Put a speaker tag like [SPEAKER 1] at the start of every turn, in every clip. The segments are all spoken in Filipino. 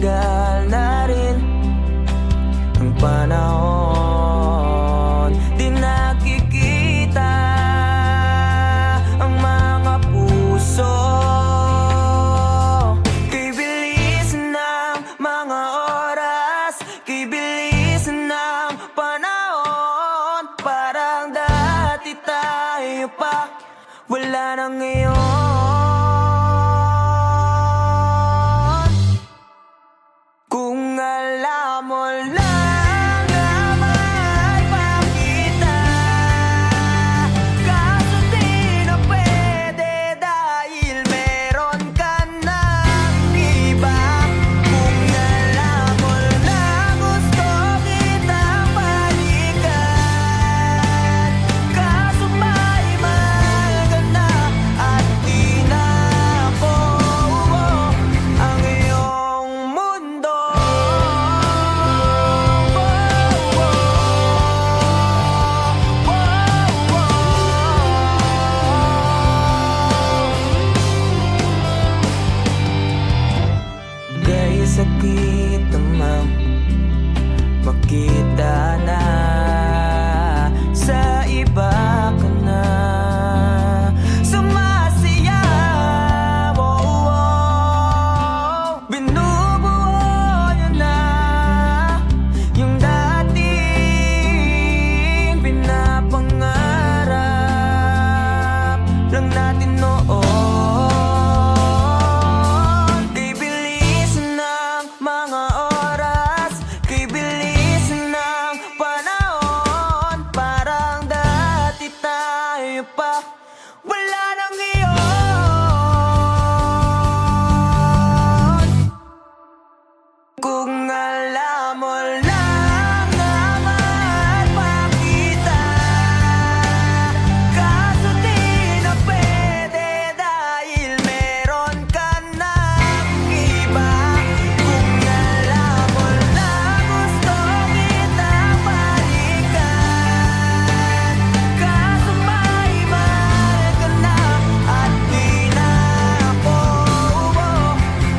[SPEAKER 1] tumagal na rin ang panahon. Di nakikita ang mga puso. Kay bilis ng mga oras, kay bilis ng panahon. Parang dati tayo pa, wala na ngayon. Kung alam mo lang na mahal pa kita, kaso di na pwede dahil meron ka ng iba. Kung alam mo lang gusto kitang balikan, kaso may mahal ka na at di na ako ang iyong mundo. Dahil sakit namang makita na sa iba ka na sumasayaw. Binubuo niyo na yung dating pinapangarap lang natin noon. Kay bilis ng mga oras, kay bilis ng panahon. Parang dati tayo pa, wala na ngayon. Kung alam mo lang na mahal pa kita, kaso di na pwede dahil meron ka ng iba. Kung alam mo lang gusto kitang balikan, kaso may mahal ka na at di na ako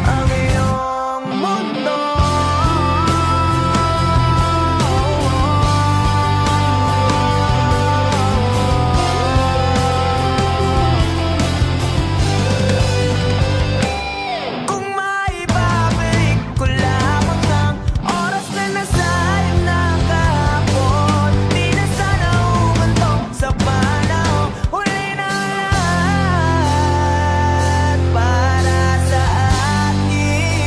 [SPEAKER 1] ang iyong mundo. Kung maibabalik ko lamang ang oras na nasayang na kahapon, di na sana umantong sa panahon. Huli na lahat para sa atin.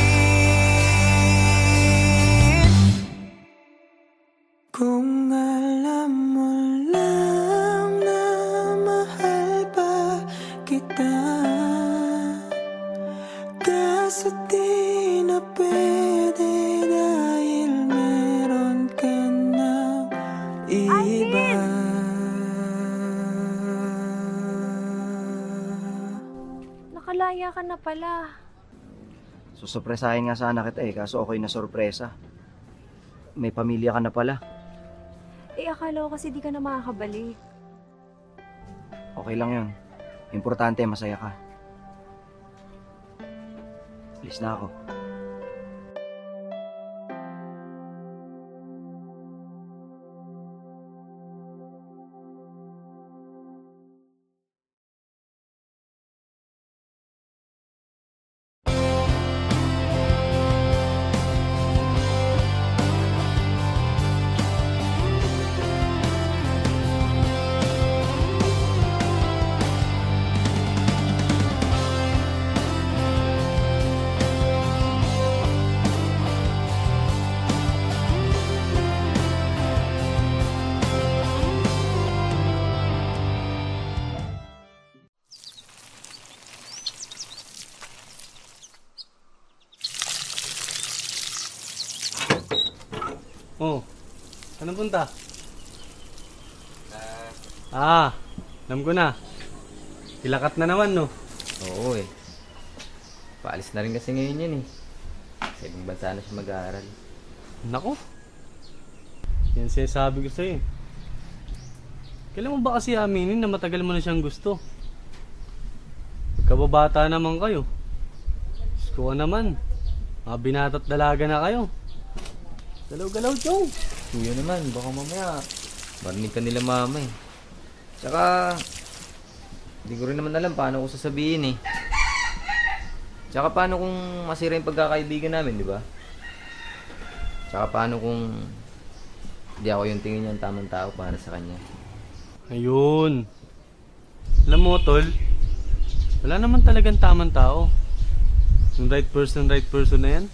[SPEAKER 1] Kung alam mo lang na mahal pa kita, kaso di na pwede dahil meron ka ng iba.
[SPEAKER 2] Nakalaya ka na pala.
[SPEAKER 3] Susurpresahin nga sana kita kaso ako'y nasurpresa. May pamilya ka na pala.
[SPEAKER 2] Akala ko kasi di ka na makakabalik.
[SPEAKER 3] Okay lang yun. Importante, masaya ka. Alis na ako.
[SPEAKER 4] Oh, anong punta? Alam ko na. Ilakat na naman, no?
[SPEAKER 5] Oo eh. Paalis na rin kasi ngayon yan eh. Sa ibang bansa na siya mag-aaral.
[SPEAKER 4] Nako. Yan sinasabi ko sa'yo eh. Kailan mo ba kasi aminin na matagal mo na siyang gusto? Pagkababata naman kayo. Diyos ko naman. Mga binata't dalaga na kayo. Galaw-galaw, Chong.
[SPEAKER 5] Kuya naman, baka mamaya marinig ka nila mama eh. Tsaka, hindi ko rin naman alam paano ko sasabihin eh. Tsaka paano kung masira yung pagkakaibigan namin, di ba? Tsaka paano kung di ako yung tingin niya ang tamang tao para sa kanya.
[SPEAKER 4] Ayun. Alam mo, tol, wala naman talagang tamang tao. Yung right person na yan,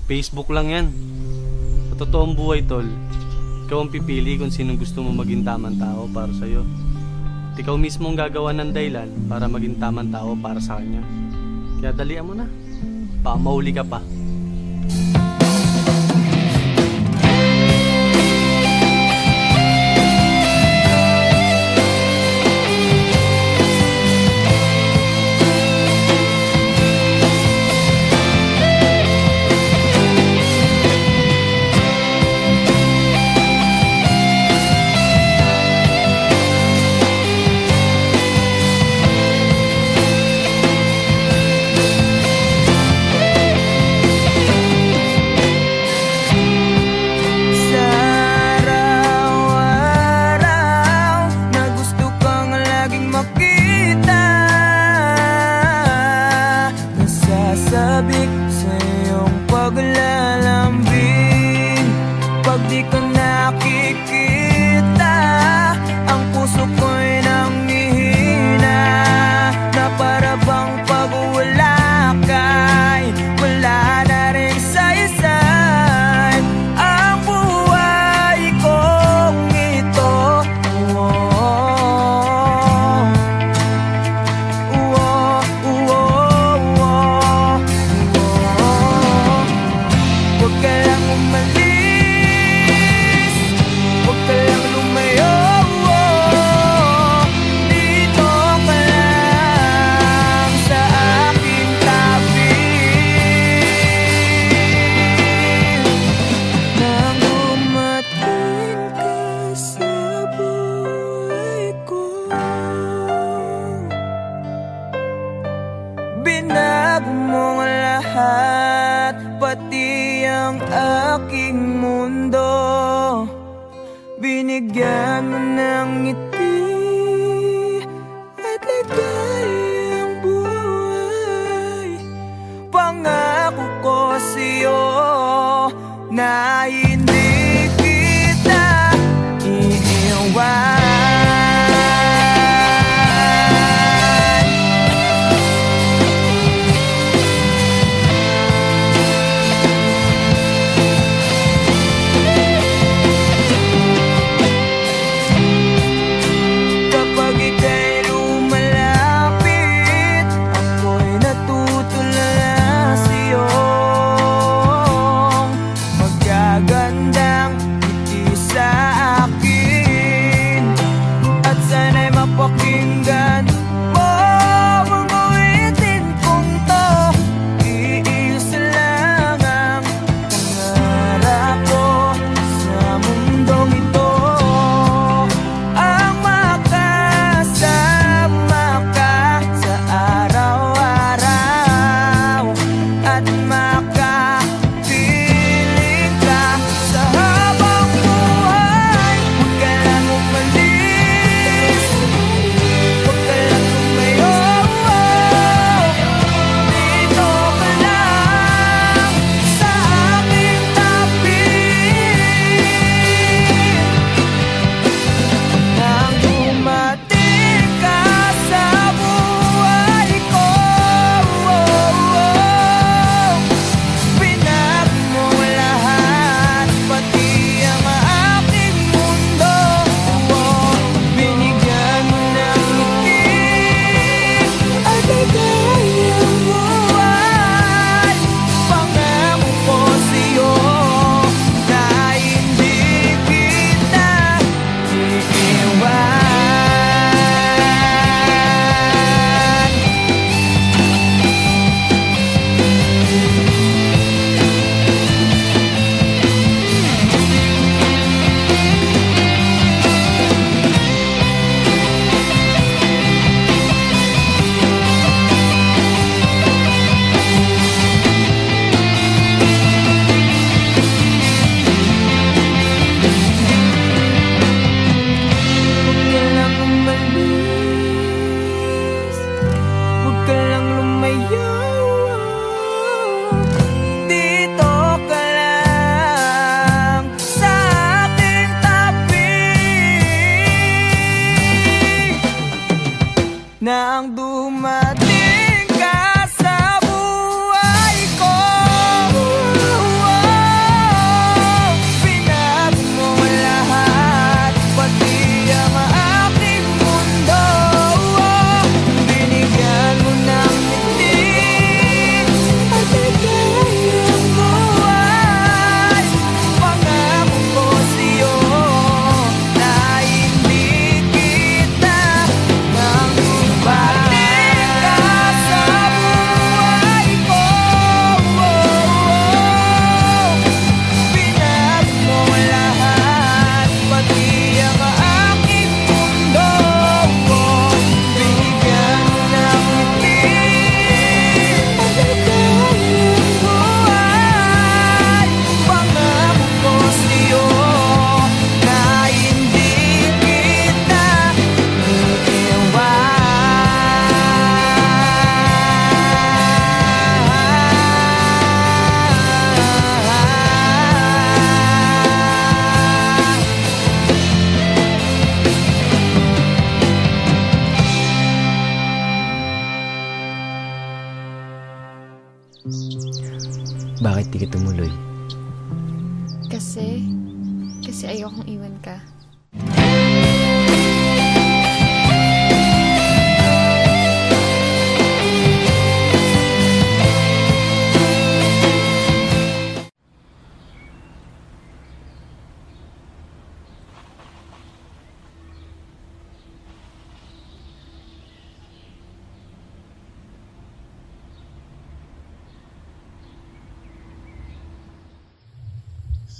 [SPEAKER 4] Facebook lang yan. Sa totoong buhay, tol, ikaw ang pipili kung sinong gusto mo maging tamang tao para sa'yo. At ikaw mismo ang gagawa ng dahilan para maging tamang tao para sa kanya. Kaya dalian mo na. Baka mahuli ka pa.
[SPEAKER 1] Sa araw-araw na gusto kang laging makita, nasasabik sa iyong paglalambing. Pag di ka nakikita, ang puso ko'y nanghihina, na para bang pag wala ka'y wala na rin saysay ang buhay kong ito. Huwag ka lang umalis, huwag ka lang lumayo. Dito ka lang sa aking tabi. Nang dumating ka sa buhay ko, binago mo ang lahat, pati ang aking mundo. Binigyan mo ng ngiti at ligayang buhay. Pangako ko sa'yo na hindi kita iiwan. Kapag ika'y lumalapit, ako'y natutulala sa'yo. Magkaganap
[SPEAKER 5] Bakit di ka tumuloy?
[SPEAKER 6] Kasi ayokong iwan ka.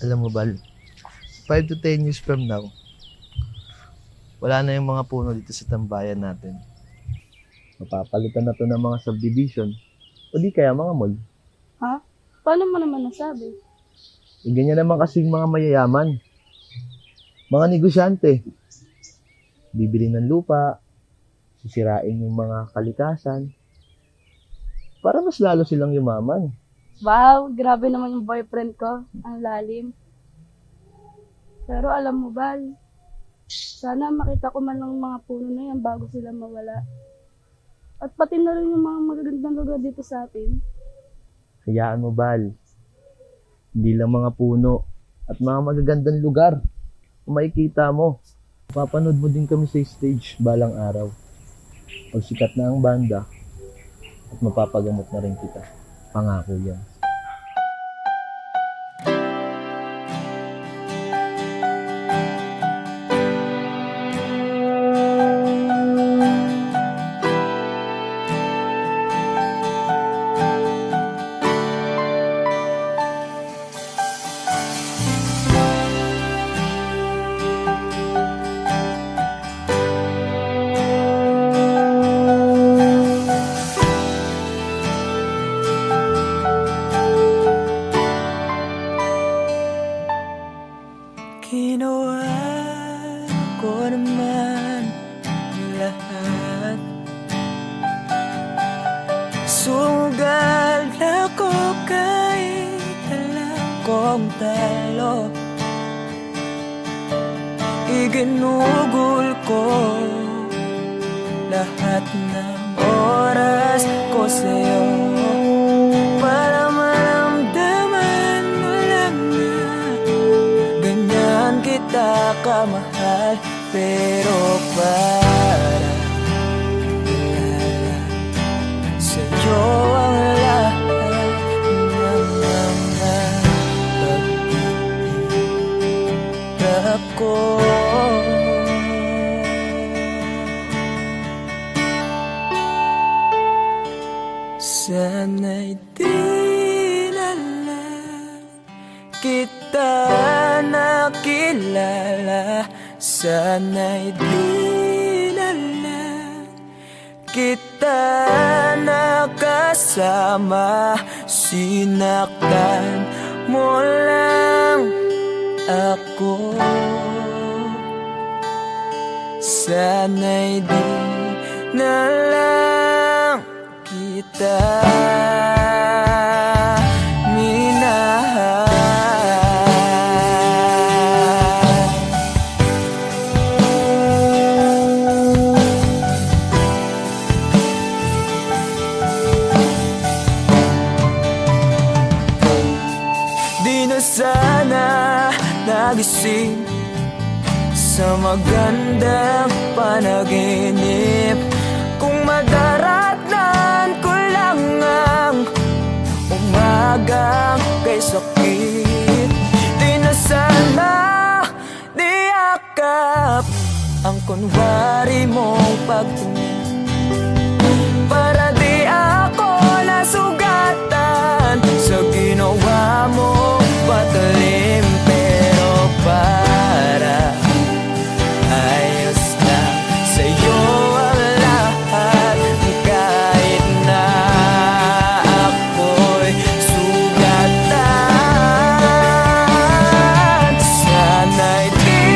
[SPEAKER 7] Alam mo, Bal, 5 to 10 years from now, wala na yung mga puno dito sa tambayan natin. Mapapalitan na to ng mga subdivision o di kaya mga mall.
[SPEAKER 8] Ha? Paano mo naman nasabi?
[SPEAKER 7] Ganyan naman kasing mga mayayaman. Mga negosyante. Bibili ng lupa, sisirain yung mga kalikasan, para mas lalo silang yumaman.
[SPEAKER 8] Wow, grabe naman yung boyfriend ko. Ang lalim. Pero alam mo, Bal, sana makita ko man lang mga puno na yan bago sila mawala. At pati na rin yung mga magagandang lugar dito sa atin.
[SPEAKER 7] Hayaan mo, Bal. Hindi lang mga puno at mga magagandang lugar. Kung makikita mo, papanood mo din kami sa stage balang araw. Pag sikat na ang banda, at mapapagamot na rin kita. Pangako yan.
[SPEAKER 1] Ginawa ko naman lahat. Sugal ako kahit alam kong talo. Iginugol ko lahat ng oras ko sa'yo para maramdaman mo lang na ganyan kita kamahal. Pero para ilala sa'yo ang lahat ng mga pag-iirap ko. Sana'y di na lang kita nakilala. Sana'y di na lang kita nakasama. Sinaktan mo lang ako. Sana'y di na lang kita minahal. Di na sana nagising sa magandang panaginip kung madaratnan ko lang ang umagang kay sakit. Di na sana niyakap ang kunwari mong pagtingin para di ako nasugatan sa ginawa mong patalim. Pero para ayos lang sa'yo ang lahat kahit na ako'y sugatan. Sana'y di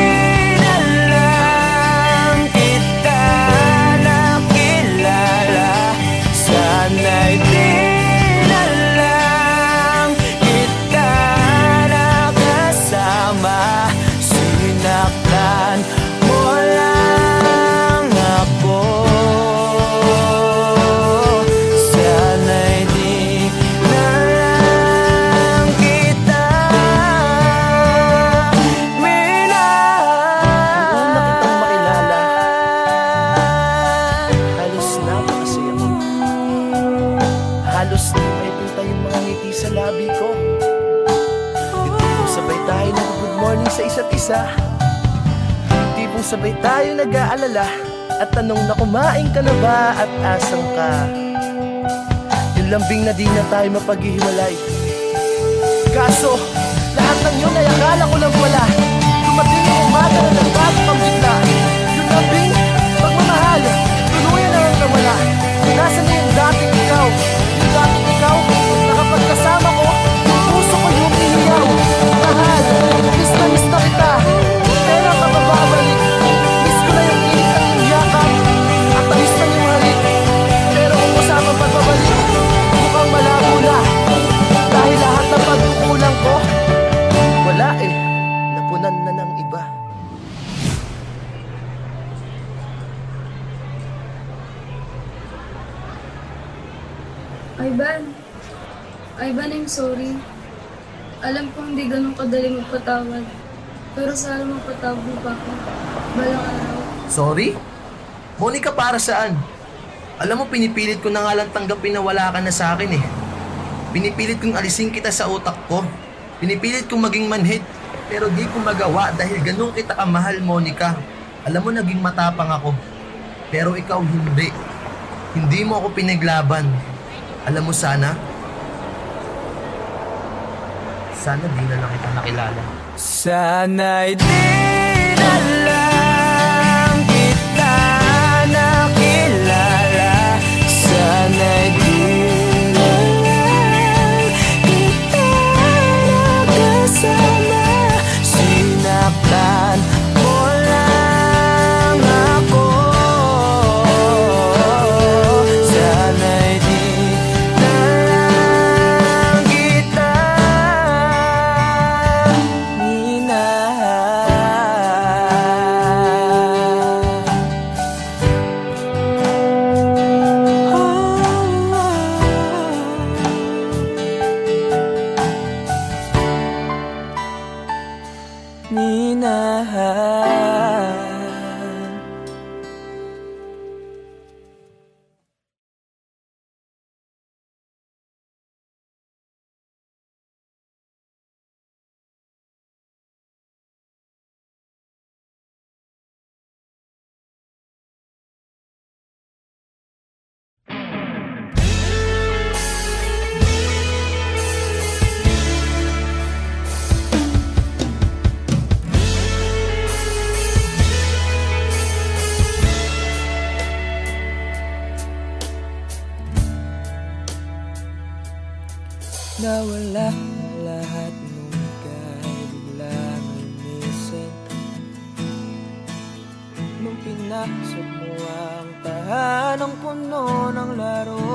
[SPEAKER 1] na lang kita nakilala.
[SPEAKER 9] sa labi ko. Kung sabay tayo ng good morning sa isa't isa, hindi pong sabay tayo nag-aalala at tanong na kumain ka na ba at asan ka. Yung lambing na di na tayo mapaghihiwalay. Kaso, lahat ng yun ay akala ko lang pala. Dumating ang umaga na nagbago kang bigla. Yung lambing, pagmamahal, tuluyan na ang nawala. Nasaan na yung dating ikaw? Yung dating ikaw, na kapag kasama ko, yung puso ko yung ihiyaw. Mahal, miss na kita. Pero ka bababalik. Miss ko na yung init ng iyong yakap at tamis ng iyong halik. Pero kung kasama pagbabalik, mukhang malabo na. Dahil lahat ng pagkukulang ko, wala napunan na ng iba.
[SPEAKER 8] Ivan, I'm sorry. Alam ko hindi ganun kadali magpatawad. Pero sana mapatawad mo pa ako. Balang araw.
[SPEAKER 9] Sorry? Monica, para saan? Alam mo, pinipilit ko na nga lang tanggapin na wala ka na sa akin eh. Pinipilit kong alisin kita sa utak ko. Pinipilit kong maging manhid. Pero di ko magawa dahil ganun kita kamahal, Monica. Alam mo, naging matapang ako. Pero ikaw hindi. Hindi mo ako pinaglaban. Alam mo, sana di na lang kita nakilala.
[SPEAKER 1] Sana'y di na lang kita nakilala. Sana'y di na lang kita nakasama. Sinaktan mo lang ako. Sana'y di na lang kita nawala lahat nung ika'y biglang lumisin. Nung pinasok mo ang tahanang puno ng laro,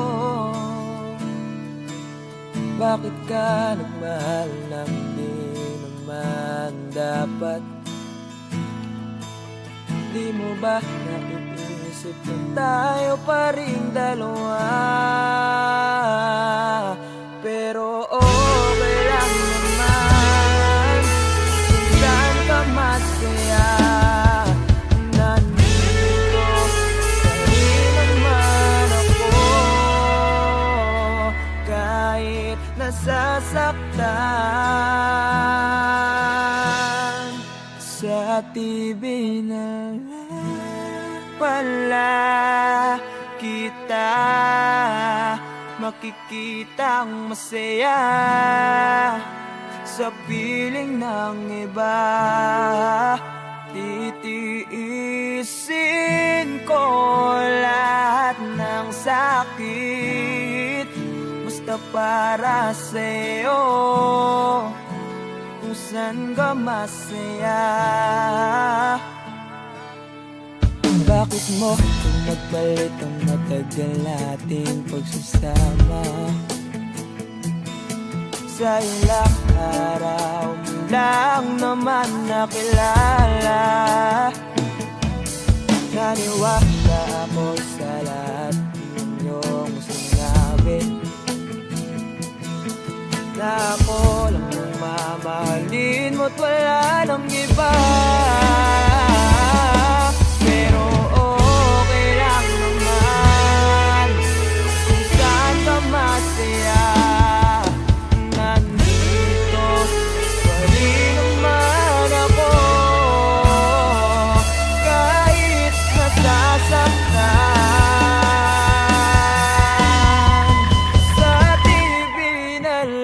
[SPEAKER 1] bakit ka nagmahal nang di naman dapat? Di mo ba naiisip na tayo pa rin dalawa? Pero okay lang naman kung saan ka masaya. Nandito pa rin naman ako kahit nasasaktan. Sa TV na lang pala kita makikitang masaya sa piling ng iba. Titiisin ko lahat ng sakit basta para sa'yo, kung saan ka masaya. Bakit mo kung nagpalit ang matagal nating pagsasama? Sa ilang araw mo lang naman nakilala. Naniwala ako sa lahat ng iyong sinabi, na ako lang ang mamahalin mo't wala nang iba. Pero okay lang naman kung saan ka masaya.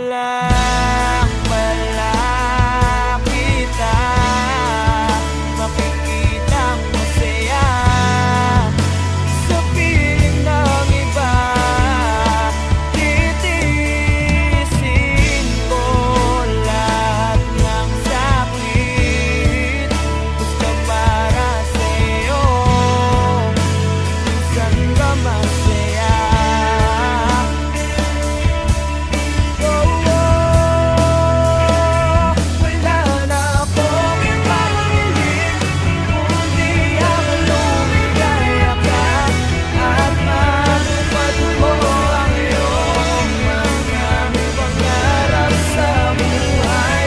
[SPEAKER 1] lang pala kita, makikita masaya sa piling ng iba. Titiisin ko lahat ng sakit, gusto para sa'yo, minsan ka masaya. Wala na akong ibang hiling, kundi ang lumigaya ka at matupad mo ang iyong mga pangarap sa buhay.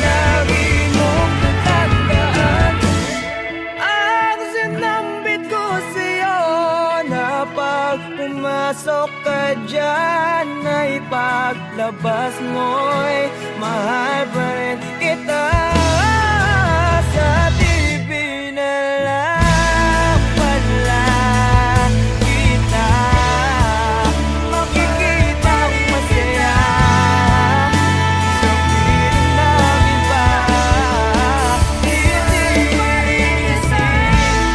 [SPEAKER 1] Lagi mong tatandaan ang sinambit ko sa'yo, na pag pumasok ka dyan ay paglabas mo'y mahal pa rin kita. Sa TV na lang pala kita, makikita masaya sa piling ng iba. Titiisin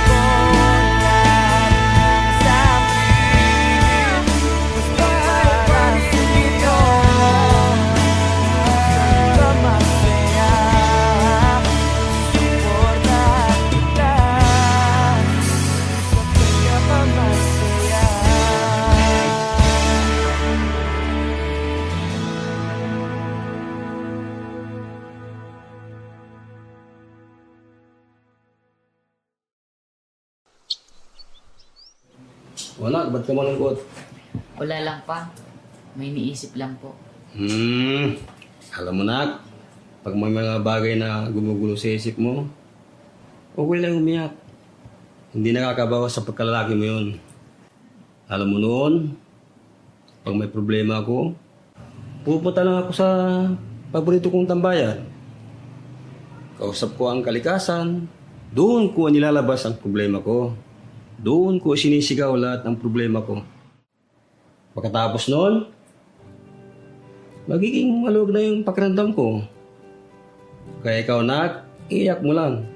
[SPEAKER 1] ko lahat ng sakit, gusto para sa'yo, ka masaya, suportahan kita, sa kanya ka masaya.
[SPEAKER 10] Wala, ba't ka malungkot?
[SPEAKER 11] Wala lang pa. May iniisip lang po.
[SPEAKER 10] Alam mo na, pag may mga bagay na gumugulo sa isip mo, okay lang umiyak. Hindi nakakabawas sa pagkalalaki mo yun. Alam mo noon, pag may problema ako, pupunta lang ako sa paborito kong tambayan. Kausap ko ang kalikasan, doon ko nilalabas ang problema ko. Doon ko sinisigaw lahat ng problema ko. Pagkatapos noon, magiging maluwag na yung pakiramdam ko. Kaya ikaw, nak, iyak mo lang.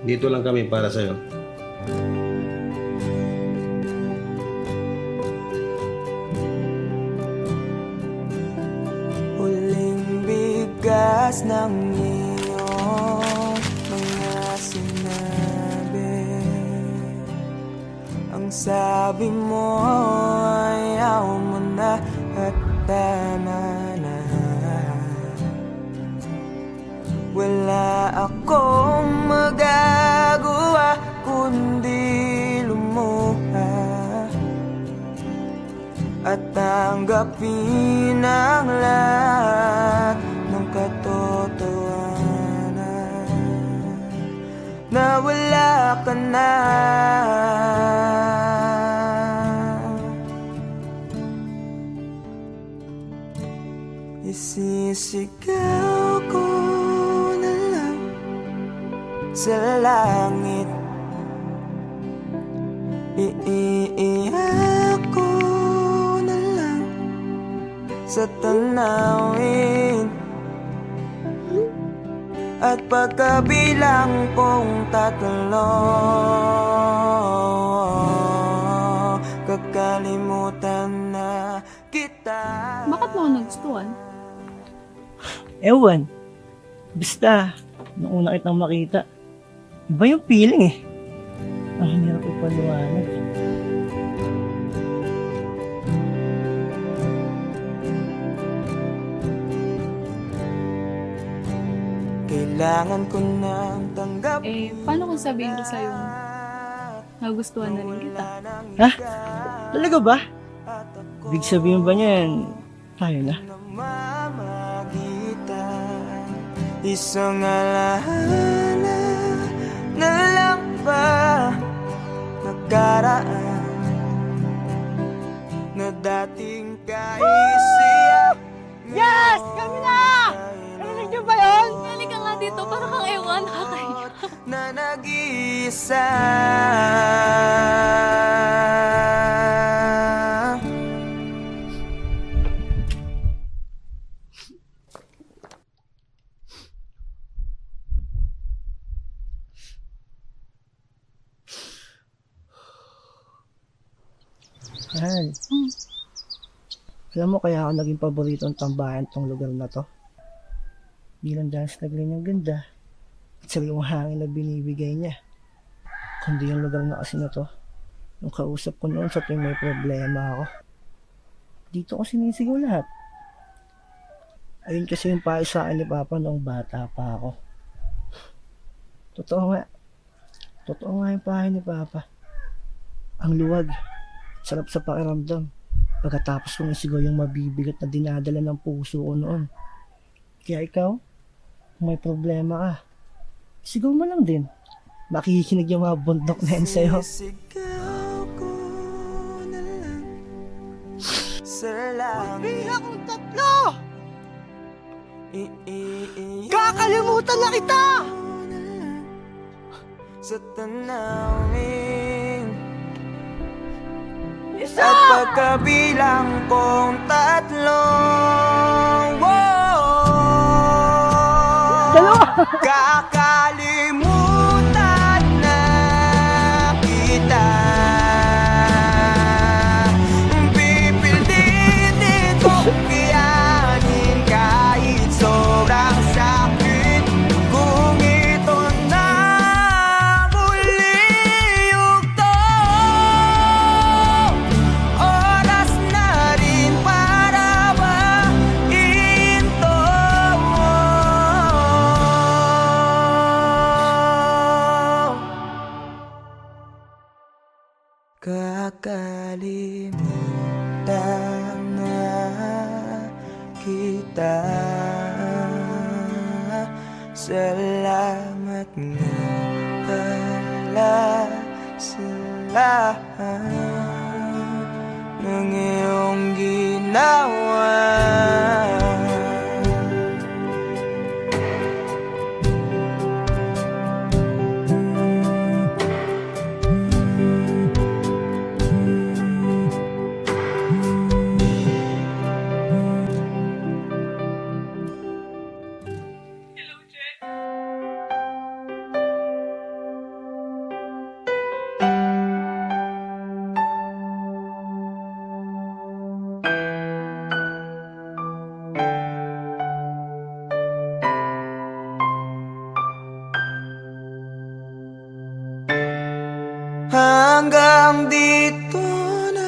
[SPEAKER 10] Dito lang kami para sa'yo.
[SPEAKER 1] Huling bigas ng iyong mga sinabi, ang sabi mo ayaw mo na at tama na. Wala akong magagawa kundi lumuha at tanggapin ang lahat ng katotohanan na wala ka na. Isisigaw ko na lang sa langit, iiyak ko na lang sa tanawin, at pagkabilang kong tatlo, kakalimutan na kita.
[SPEAKER 8] Bakit mo ako nagustuhan?
[SPEAKER 12] Ewan. Basta, nung una kitang makita, iba yung feeling eh. Ang hirap ipaliwanag.
[SPEAKER 1] Kailangan ko nang tanggapin.
[SPEAKER 8] Paano kung sabihin ko sa'yo, nagustuhan na rin kita?
[SPEAKER 12] Ha? Talaga ba? Ibig sabihin ba niyan, tayo na?
[SPEAKER 1] Isang alaala na lang ba nakaraan na dating kaisiyak.
[SPEAKER 12] Yes! Kami na! Narinig niyo ba yun?
[SPEAKER 6] Halika nga dito, para kang ewan, nakakaiyak.
[SPEAKER 1] Na nag-iisa.
[SPEAKER 12] Mahal. Alam mo kaya ako naging paborito ng tambayan tong lugar na to? Di lang dahil sa ganyang ganda at sa yung hangin na binibigay niya. Kundi yung lugar na kasi na to. Nung kausap ko noon sa tuwing may problema ako. Dito ko sinisigaw lahat. Ayun kasi yung payo sa akin ni Papa noong bata pa ako. Totoo nga. Totoo nga yung payo ni Papa. Ang luwag. Sarap sa pakiramdam. Pagkatapos kong isigaw yung mabibigat na dinadala ng puso ko noon. Kaya ikaw, kung may problema ka, sigaw mo lang din. Makikinig yung mga bundok na yan sa'yo.
[SPEAKER 1] Sisigaw ko na lang sa langit.
[SPEAKER 9] Magbilang kong tatlo! Kakalimutan na kita!
[SPEAKER 1] Sa tanawin
[SPEAKER 9] Isa!
[SPEAKER 1] at pagkabilang kong tatlong kakalimutan na kita. Pipilitin kong kiyanin kahit sobrang sakit. Kung ito na muli yugto, oras na rin para mahinto. Kakalimutan na kita. Salamat nga pala sa lahat ng iyong ginawa. Hanggang dito na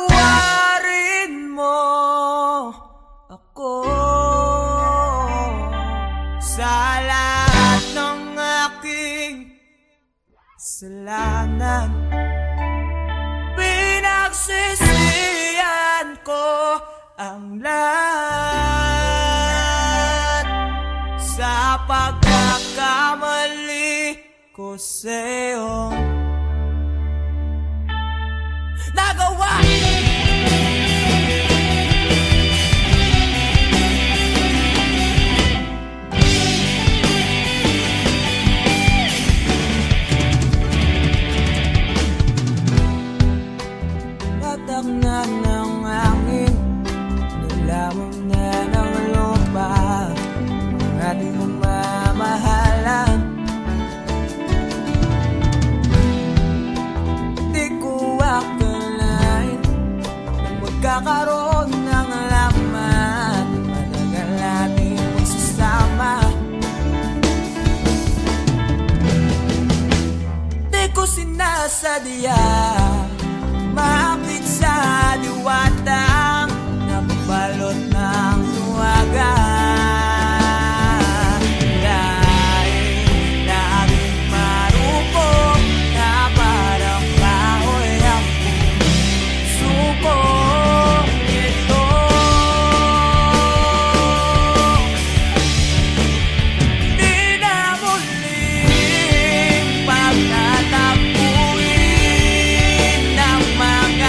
[SPEAKER 1] patawarin mo ako sa lahat ng aking kasalanan. Pinagsisihan ko ang lahat sa pagkakamali ko sa'yo nagawa. Na ng hangin, nilamang na ng lupa ang ating mamahalan. Di ko akalain na magkakaroon ng laman, matagal natin magsasama. Di ko sinasadya maakit sa diwatang nabalot ng luwaga. Dahil laging marupok na parang kahoy ang puso ko. Ito di na muling pagtatapuin ng mga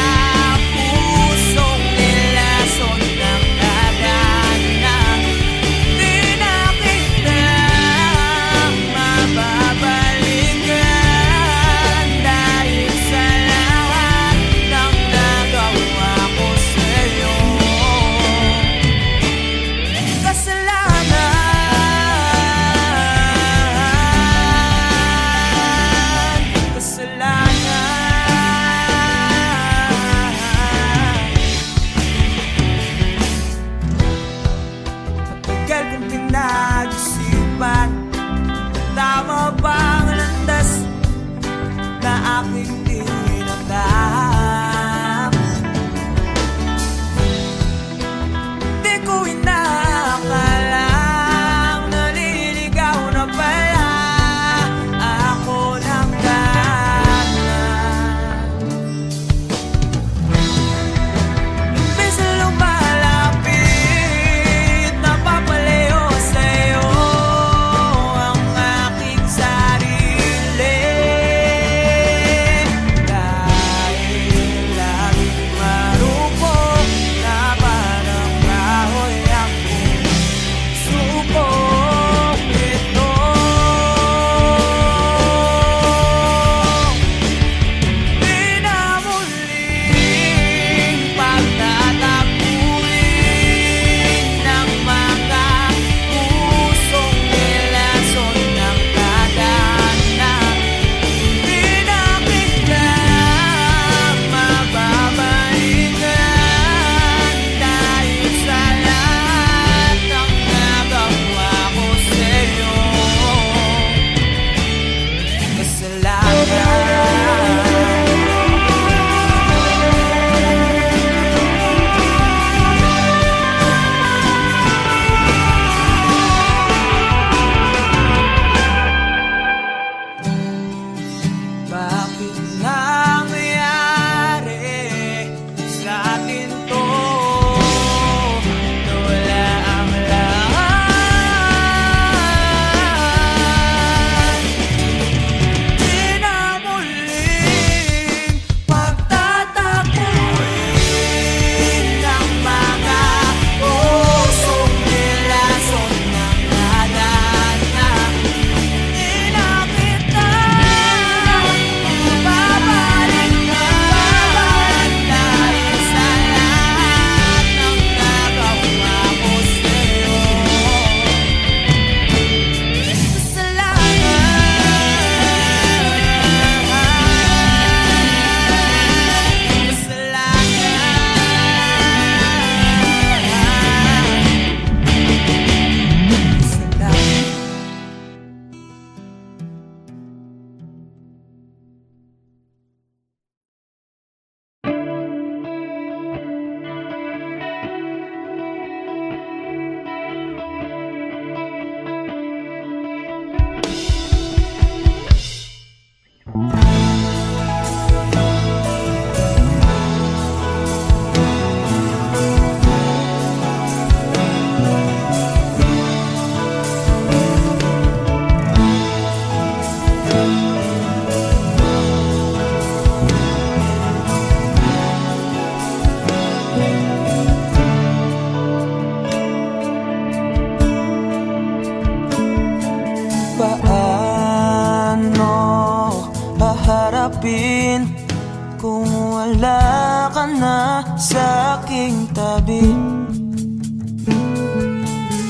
[SPEAKER 1] wala ka na sa aking tabi.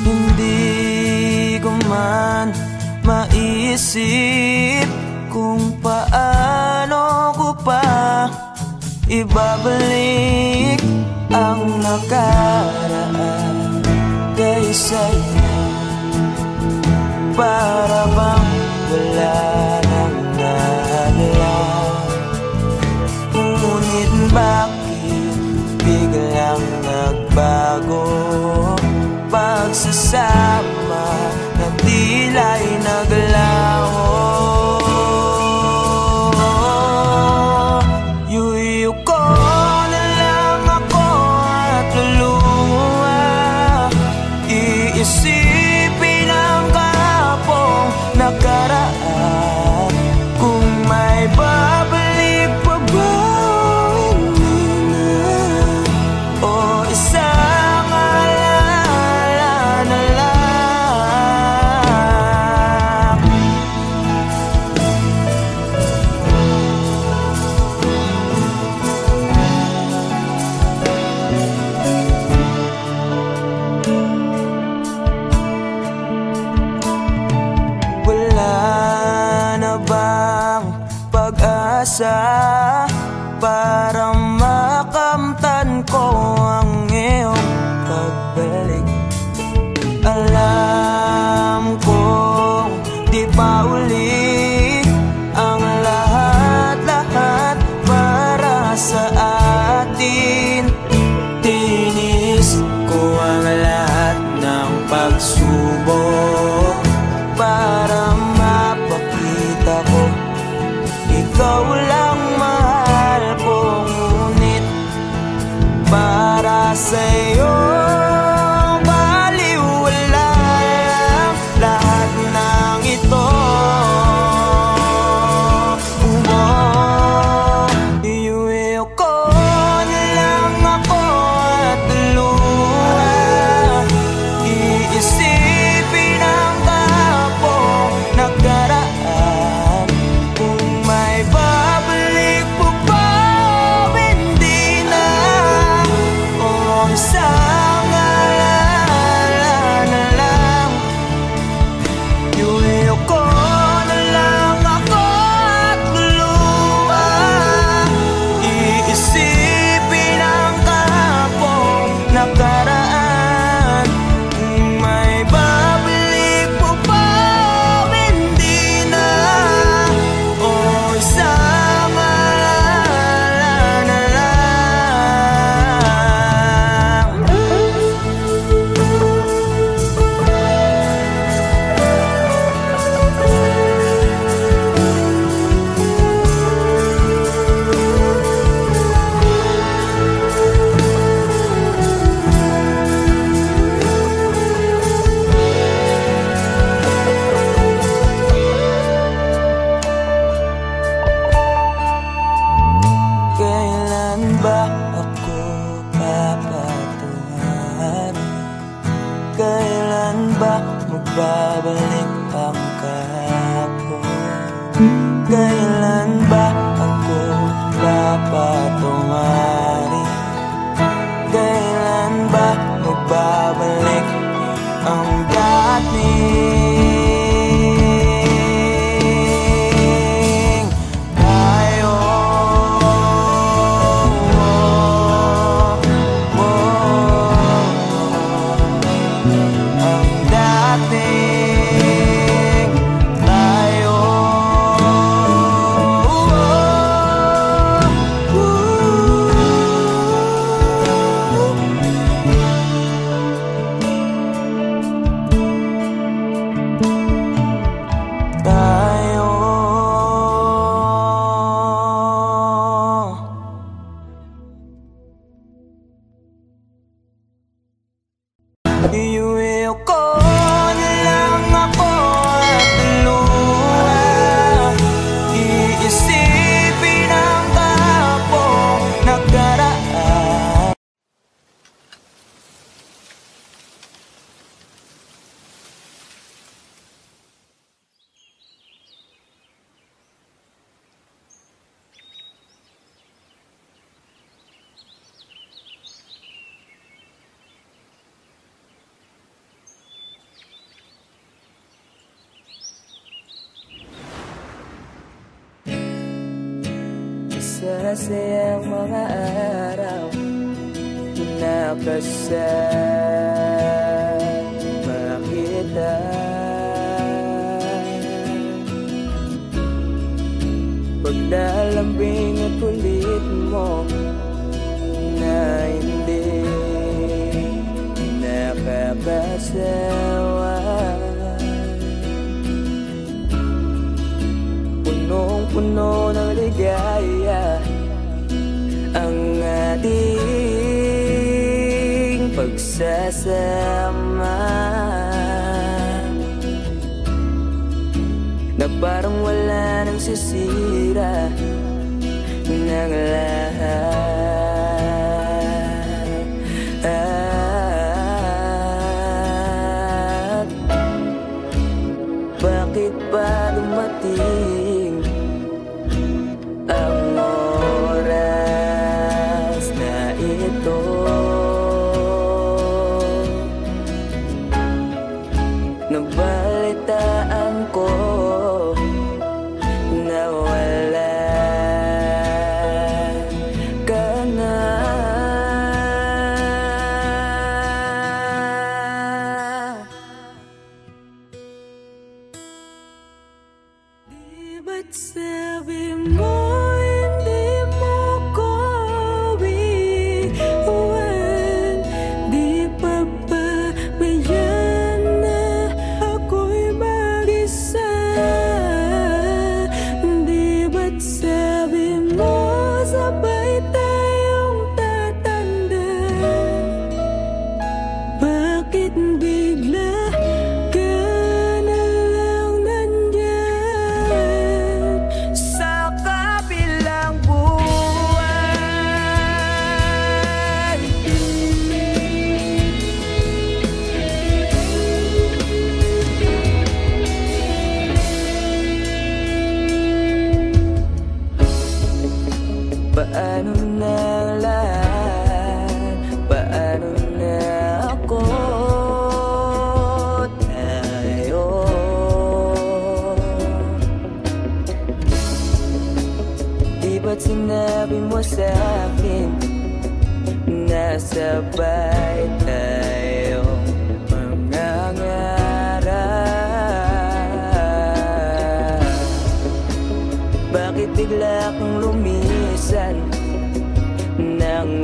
[SPEAKER 1] Hindi ko man maisip kung paano ko pa ibabalik ang nakaraan kay sa'yo. Para bang wala nang nahalang, ngunit bakit biglang nagbago? Pagsasama na tila'y naglaho. Yuyu ko na lang ako at luluha, iisipin ang kahapong nakaraan. Kung may babalik pa ba, hindi na, o isang alala na lang. Wala na bang pag-asa para makamtan ko ang iyong pagbalik? Alam kong di pa uli ang lahat-lahat para sa atin. Tinis ko ang lahat ng pagsubok para mapakita ko ikaw lang mahal ko. Ngunit para sa'yo baliwala lang lahat ng ito. Iuwi ko na lang ako at luha, iisipin ang kahapong nakaraan. Kung may babalik po ba, hindi na, o isang alala na lang. Iuwi ko na lang ako at luluha, iisipin ang kahapong nakaraan. Kung may babalik po ba, hindi na, o isang alala na lang. Kailan ba ako papatungan? Kailan ba magbabalik ang kahapon? Kailan ba ako papatungan? Kailan ba magbabalik ang dating tayo? Ang dating tayo. masasayang mga araw na kasama kita. Pag nalambing at ulit mo na hindi nakakasawa, punong-puno ng ligaya ang ating pagsasama, na parang wala nang sisira ng lahat. Bakit ba dumating ang oras na ito? Nabalitaan ko na wala ka na. Di ba't sabi mo hindi mo ko iwan? Di pa ba bayan na ako'y mag-isa? Di ba't sabi mo sabay tayong tatanda? Bakit bigla ka na lang nandyan sa kabilang buwan? Paano na ang lahat? Paano na ako? Tayo di ba't sinabi mo sa'kin na sabay tayong mangangarap? Bakit bigla kang lumisan nang